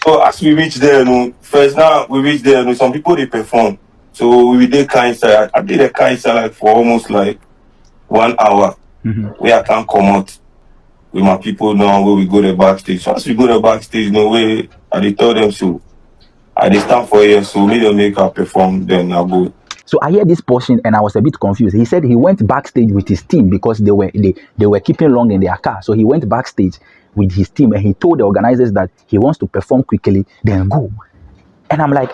So as we reach there, first now we reach there, some people they perform. So we did kind side. I did a kind side like for almost like 1 hour. Where I can't come out with my people now where we go the backstage. So as we go the backstage, no way I dey tell them so. I dey stand for here, so me them make her perform, then I go. So I hear this portion and I was a bit confused. He said he went backstage with his team because they were keeping long in their car. So he went backstage with his team and he told the organizers that he wants to perform quickly, then go. And I'm like,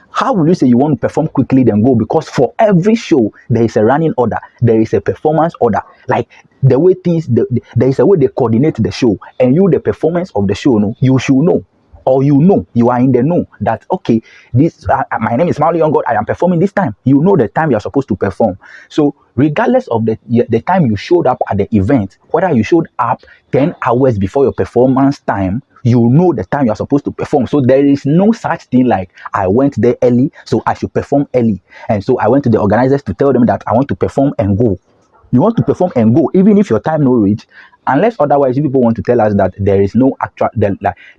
how will you say you want to perform quickly then go? Because for every show, there is a running order, there is a performance order. Like the way things, there is a way they coordinate the show, and you, the performance of the show, you should know. Or you are in the know that okay, this my name is Mawuli Younggod, I am performing this time. You know the time you are supposed to perform. So regardless of the time you showed up at the event, whether you showed up 10 hours before your performance time, you know the time you are supposed to perform. So there is no such thing like I went there early, so I should perform early. And so I went to the organizers to tell them that I want to perform and go. You want to perform and go, even if your time no reach, unless otherwise you people want to tell us that there is no actual,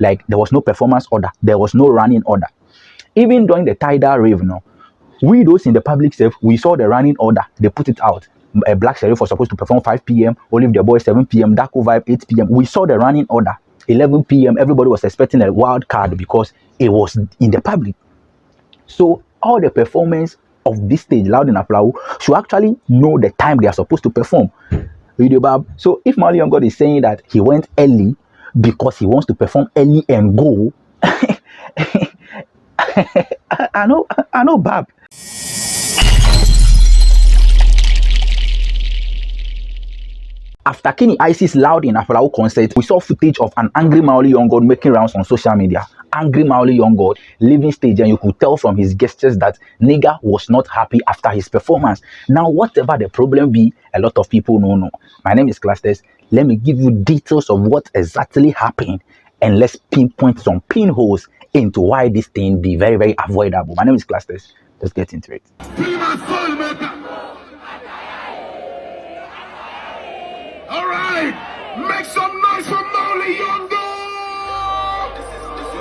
like there was no performance order, there was no running order. Even during the tidal rave, we those in the public safe, we saw the running order. They put it out. A Black Sheriff was supposed to perform 5 p.m. Olive the Boy 7 p.m. Darko Vibe 8 p.m. We saw the running order. 11 p.m. Everybody was expecting a wild card because it was in the public. So all the performance of this stage, Loud In Aflao, should actually know the time they are supposed to perform. So if Mawuli Younggod is saying that he went early because he wants to perform early and go, I know Bab. After Keeny Ice's Loud In Aflao concert, we saw footage of an angry Mawuli Younggod making rounds on social media. Angry Mawuli Younggod leaving stage, and you could tell from his gestures that nigga was not happy after his performance. Now, whatever the problem be, a lot of people know. My name is Bookklastes. Let me give you details of what exactly happened, and let's pinpoint some pinholes into why this thing be very, very avoidable. My name is Bookklastes. Let's get into it. All right, make some noise for Mawuli Younggod.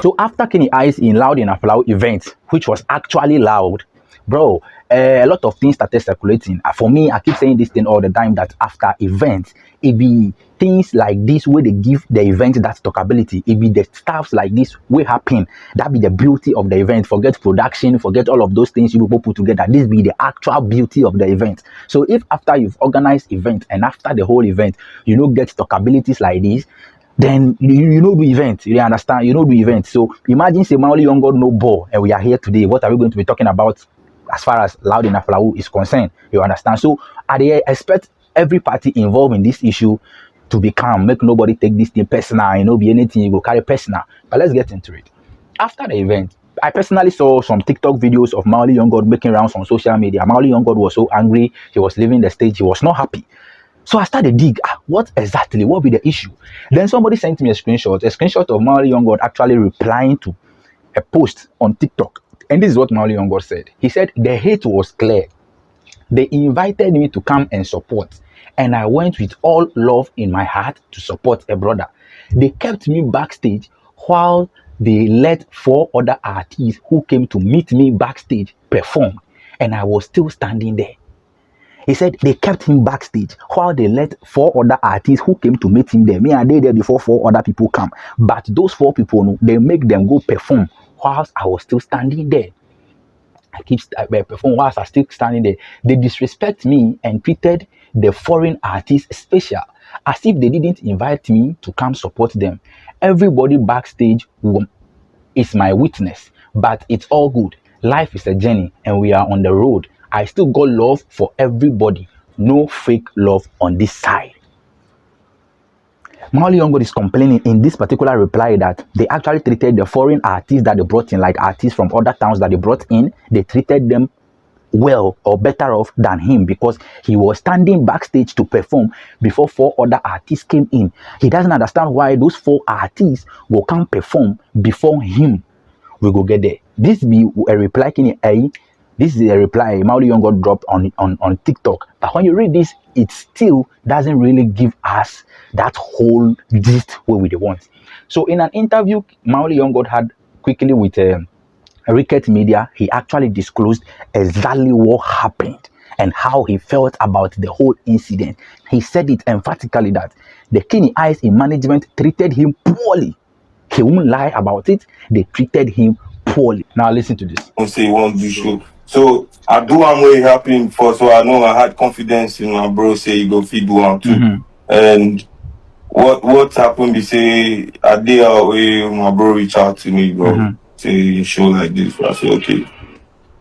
So after Keeny Ice in Loud In Aflao event, which was actually loud, bro, a lot of things started circulating. For me, I keep saying this thing all the time that after events, it be things like this where they give the event that talkability. It be the stuffs like this will happen. That be the beauty of the event. Forget production, forget all of those things you people put together. This be the actual beauty of the event. So if after you've organized event and after the whole event, you know get talkabilities like this, then you know the event. You understand? You know the event. So imagine say Mawuli Younggod no ball and we are here today. What are we going to be talking about as far as Loud In Aflao is concerned? You understand? So I expect every party involved in this issue to be calm, make nobody take this thing personal, be anything you go carry personal. But let's get into it. After the event, I personally saw some TikTok videos of Mawuli Younggod making rounds on social media. Mawuli Younggod was so angry, he was leaving the stage, he was not happy. So I started dig, what be the issue? Then somebody sent me a screenshot of Mawuli Younggod actually replying to a post on TikTok. And this is what Mawuli Younggod said. He said, the hate was clear. They invited me to come and support, and I went with all love in my heart to support a brother. They kept me backstage while they let 4 other artists who came to meet me backstage perform, and I was still standing there. He said they kept him backstage while they let 4 other artists who came to meet him there. Me and they there before 4 other people come. But those 4 people, they make them go perform whilst I was still standing there. I perform whilst I still standing there. They disrespect me and treated the foreign artists special, as if they didn't invite me to come support them. Everybody backstage is my witness, but it's all good. Life is a journey and we are on the road. I still got love for everybody. No fake love on this side. Mawuli Younggod is complaining in this particular reply that they actually treated the foreign artists that they brought in, like artists from other towns that they brought in, they treated them well or better off than him because he was standing backstage to perform before 4 other artists came in. He doesn't understand why those 4 artists will come perform before him. We go get there. This be a reply. This is a reply Mawuli Younggod dropped on TikTok. But when you read this, it still doesn't really give us that whole gist where we want. So in an interview Mawuli Younggod had quickly with Ricket Media, he actually disclosed exactly what happened and how he felt about the whole incident. He said it emphatically that the Keeny Ice in management treated him poorly. He won't lie about it. They treated him poorly. Now listen to this. I say one do show. So I do one way happening for, so I know I had confidence in my bro say he go feed one too. And what happened be say I did way my bro reach out to me, bro. Say show like this. I say okay,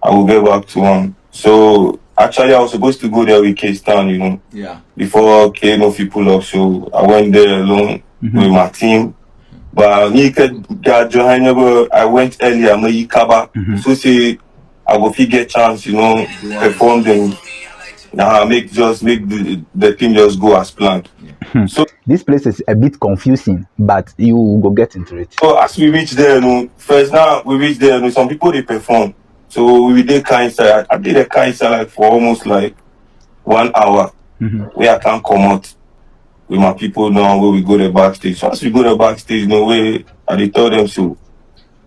I will get back to one. So actually I was supposed to go there with K-Stan, you know. Yeah. Before K no fit pull up. So I went there alone with my team. But I went earlier, I Kaba. So say I will get chance, you know, perform them. Make the thing just go as planned. So this place is a bit confusing, but you will get into it. So as we reach there, you know, first now we reach there, you know, some people they perform. So we did kind side. I did a kind side like for almost like 1 hour. Where I can't come out with my people now where we go to backstage. So as we go to backstage, no way I they tell them so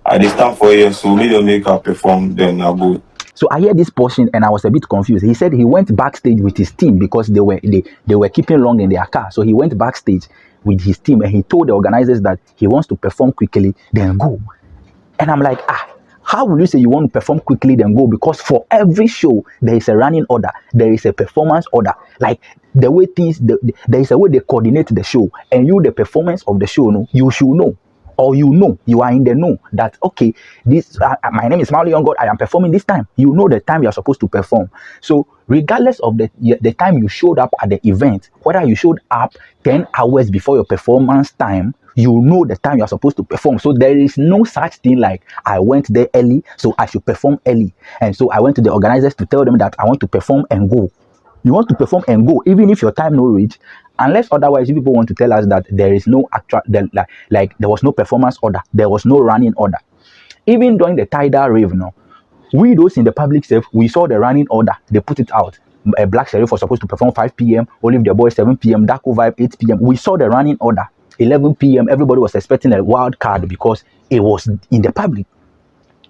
I they stand for here, so me don't make her perform, then I go. So I hear this portion and I was a bit confused. He said he went backstage with his team because they were keeping long in their car. So he went backstage with his team and he told the organizers that he wants to perform quickly, then go. And I'm like, how will you say you want to perform quickly then go? Because for every show there is a running order, there is a performance order. Like the way things, there is a way they coordinate the show, and you, the performance of the show, no, you should know. Or you are in the know that okay, this my name is Mawuli Younggod, I am performing this time. You know the time you are supposed to perform. So regardless of the time you showed up at the event, whether you showed up 10 hours before your performance time, you know the time you are supposed to perform. So there is no such thing like I went there early, so I should perform early. And so I went to the organizers to tell them that I want to perform and go. You want to perform and go, even if your time no reach, unless otherwise you people want to tell us that there is no actual, like there was no performance order, there was no running order. Even during the tidal rave, no, we those in the public safe, we saw the running order. They put it out. A Black Sheriff was supposed to perform 5 p.m. Olive the Boy 7 p.m. Darko Vibe 8 p.m. We saw the running order. 11 p.m. Everybody was expecting a wild card because it was in the public.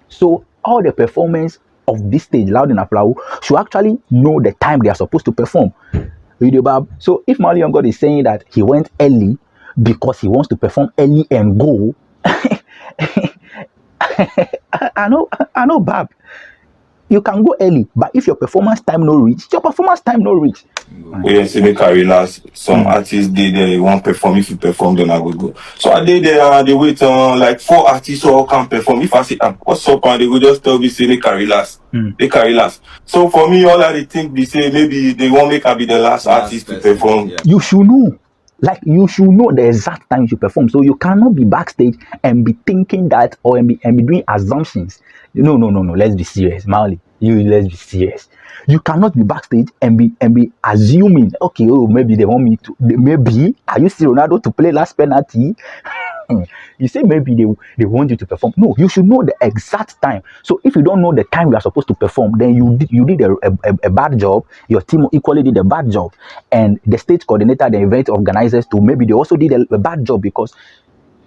So all the performance of this stage, Loud In Aflao, should actually know the time they are supposed to perform. So if Mawuli Younggod is saying that he went early because he wants to perform early and go, I know, Bab. You can go early, but if your performance time no reach, your performance time no reach. We say make I relax. Some artists they won't perform. If you perform, then I will go. So I did they wait like 4 artists all can perform. If I say what's up, and they will just tell me say make I relax. They can relax. So for me, all I think they say maybe they won't make I be the last artist to perform. Yeah. You should know. Like you should know the exact time you should perform. So you cannot be backstage and be thinking that or be doing assumptions. No. Let's be serious, Mawuli. Let's be serious. You cannot be backstage and be assuming, okay, oh, maybe they want me to. Maybe are you still Ronaldo to play last penalty? You say maybe they want you to perform. No, you should know the exact time. So if you don't know the time you are supposed to perform, then you did a bad job. Your team equally did a bad job, and the stage coordinator, the event organizers too, maybe they also did a bad job because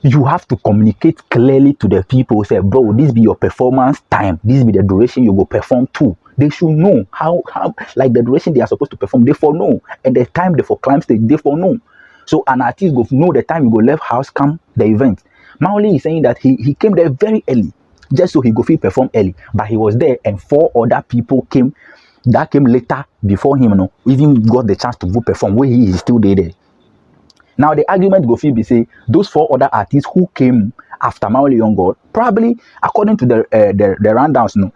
you have to communicate clearly to the people. Say, bro, this be your performance time. This be the duration you go perform to. They should know how like the duration they are supposed to perform. They for know, and the time they for climb stage. They for know. So an artist go know the time you go left house come the event. Mawuli is saying that he came there very early, just so he go feel perform early. But he was there and 4 other people came later before him, you know, even got the chance to go perform where he is still there. Now the argument go feel be say those 4 other artists who came after Mawuli Younggod, probably according to the rundowns, no,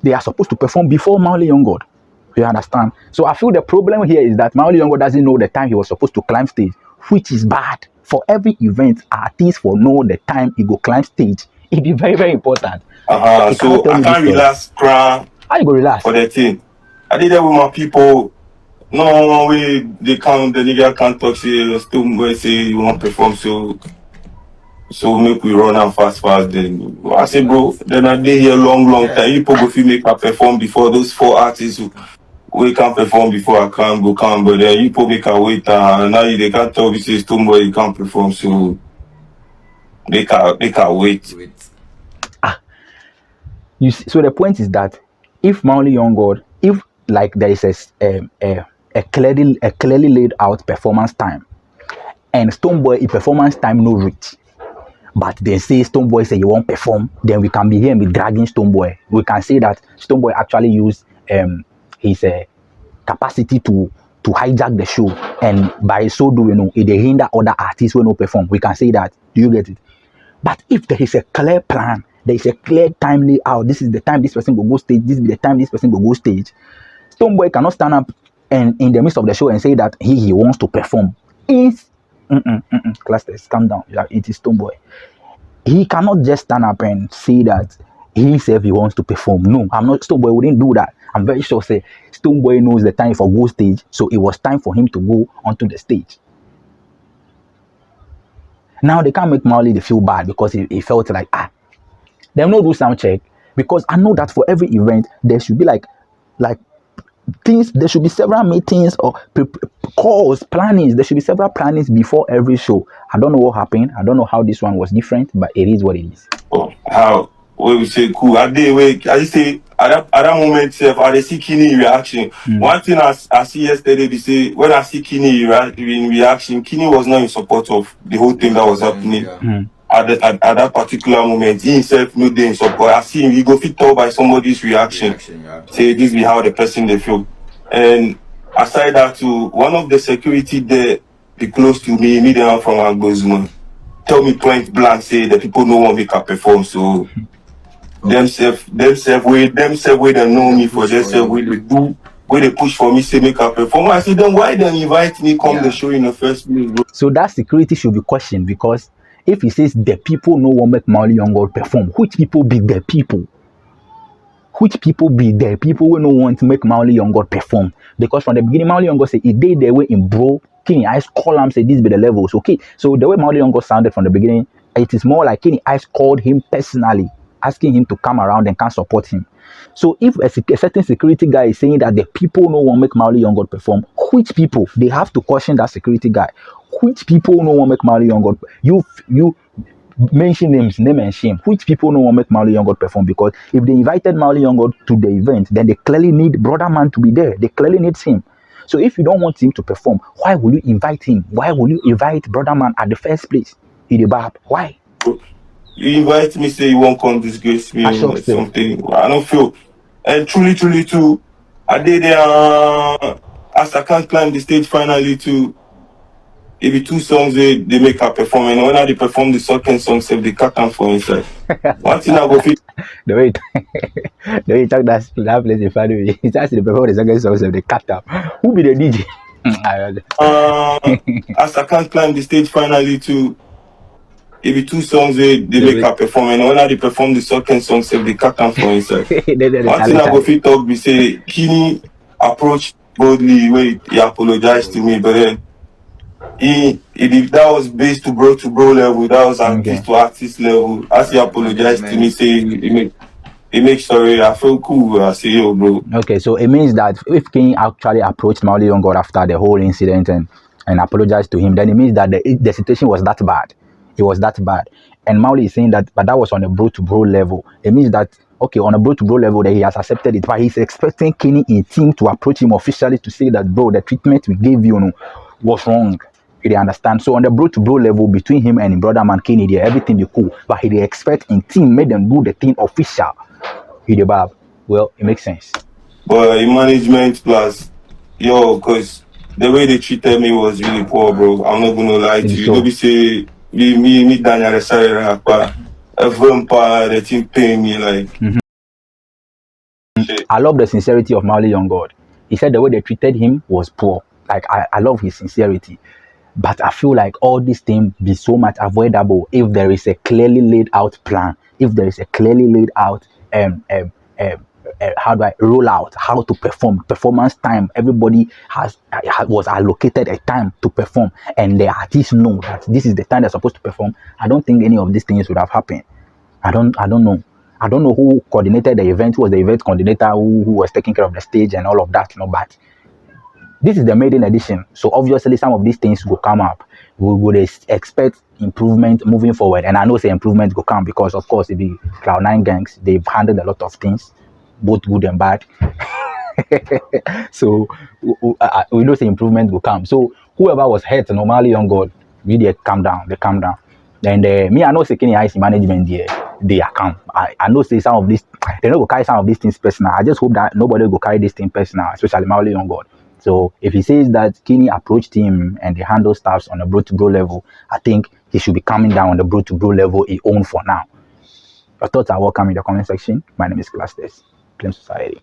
they are supposed to perform before Mawuli Younggod. You understand? So I feel the problem here is that Mawuli Younggod doesn't know the time he was supposed to climb stage, which is bad. For every event, artists for know the time he go climb stage. It be very, very important. So I can't relax, cry. How you go relax? For the thing. I did that with my people. No way the nigga can't talk, say you want to perform, so make we run and fast then. I say, bro, then I did here long time. You probably make I perform before those 4 artists who we can't perform before I can go come, but then you probably can wait and now they can't tell me say Stoneboy you can't perform, so they can wait. So the point is that if Mawuli Younggod, if like there is a clearly laid out performance time, and Stonebwoy, a performance time no reach, but they say Stonebwoy say you won't perform, then we can be here and be dragging Stonebwoy. We can say that Stonebwoy actually used his capacity to hijack the show, and by so doing, it they hinder other artists when no perform. We can say that. Do you get it? But if there is a clear plan, there is a clear time layout. This is the time this person will go stage. This is the time this person will go stage. Stonebwoy cannot stand up and in the midst of the show and say that he wants to perform. Clusters, calm down. It is Stonebwoy. He cannot just stand up and say that he himself he wants to perform. No, I'm not. Stonebwoy wouldn't do that. I'm very sure. Say Stonebwoy knows the time for go stage, so it was time for him to go onto the stage. Now they can't make Mawuli feel bad because he felt like they'll not do sound check, because I know that for every event there should be like things. There should be several meetings or calls, plannings. There should be several plannings before every show. I don't know what happened. I don't know how this one was different, but it is what it is. Oh, how? What we say cool. I just say at that moment, I see Keeny reaction. One thing I see yesterday, they say when I see Keeny in reaction, Keeny was not in support of the whole thing that was happening. At that particular moment, he himself no dey in support. I see him, he go fit told by somebody's reaction. Say this is how the person they feel. And aside that too, one of the security there, be close to me, immediately from Agbozuma, tell me point blank, say the people no want me can perform. So themself way they know me for themself way they do, way they push for me, say make a perform. I say then why they invite me come the show in the first place, bro? So that security should be questioned, because if he says the people no one make Mawuli Younggod perform, which people be the people? Which people be the people who no want to make Mawuli Younggod perform? Because from the beginning, Mawuli Younggod say he did the way in bro. Keeny Ice call him, say this be the levels. Okay, so the way Mawuli Younggod sounded from the beginning, it is more like Keeny Ice called him personally, asking him to come around and can support him. So if a certain security guy is saying that the people no one make Mawuli Younggod perform, which people? They have to question that security guy. Which people no one make Mawuli Younggod? You mention names, name and shame. Which people no one make Mawuli Younggod perform? Because if they invited Mawuli Younggod to the event, then they clearly need Brother Man to be there. They clearly need him. So if you don't want him to perform, why will you invite him? Why will you invite Brother Man at the first place? Idibab, why? You invite me, say you won't come disgrace me or something. I don't feel. And truly too, I did as I can't climb the stage finally too. It be two songs they make her perform, and when they perform the second song, they cut them for inside. One thing I go fit. The way you talk that place in front of me, it's actually perform the second song, they cut up. Who be the DJ? As I can't climb the stage finally too. It be two songs they make her perform, and when they perform the second song, they cut them for inside. One thing I go fit talk be say Keeny approached boldly where he apologized to me, but then that was based to bro level, that was artist to artist level. As he apologized to me, say he makes sorry, I feel cool. I say yo bro. Okay, so it means that if Keeny actually approached Mawuli Younggod after the whole incident and apologized to him, then it means that the situation was that bad. It was that bad. And Mawuli is saying that, but that was on a bro to bro level. It means that okay, on a bro to bro level, that he has accepted it, but he's expecting Keeny in team to approach him officially to say that bro, the treatment we gave you, was wrong. You understand? So on the bro to bro level between him and his brother man Keeny, there everything be cool. But he expect in team made them do the thing official. Well, it makes sense. But in management plus, because the way they treated me was really poor, bro. I'm not gonna lie to you. Don't be say me Daniel Sarah, but a vampire the team paying me like. I love the sincerity of Mawuli Younggod. He said the way they treated him was poor. Like I love his sincerity. But I feel like all these things be so much avoidable if there is a clearly laid out plan, if there is a clearly laid out how do I roll out how to performance time. Everybody was allocated a time to perform, and the artists know that this is the time they're supposed to perform. I don't think any of these things would have happened. I don't know. I don't know who coordinated the event, who was the event coordinator, who was taking care of the stage and all of that, but this is the maiden edition, so obviously some of these things will come up. We would expect improvement moving forward, and I know say improvement will come because of course it be Cloud9 gangs. They've handled a lot of things, both good and bad. So we know say improvement will come. So whoever was hurt, normally young God, really calm down. They calm down. And me, I know say Keeny Ice management there, they are calm. I know say some of this, they don't go carry some of these things personal. I just hope that nobody will carry this thing personal, especially Mawuli Younggod. So if he says that Keeny approached him and they handle stuff on a bro to bro level, I think he should be coming down on the bro to bro level he own for now. Your thoughts are welcome in the comment section. My name is Bookklastes. Blame Society.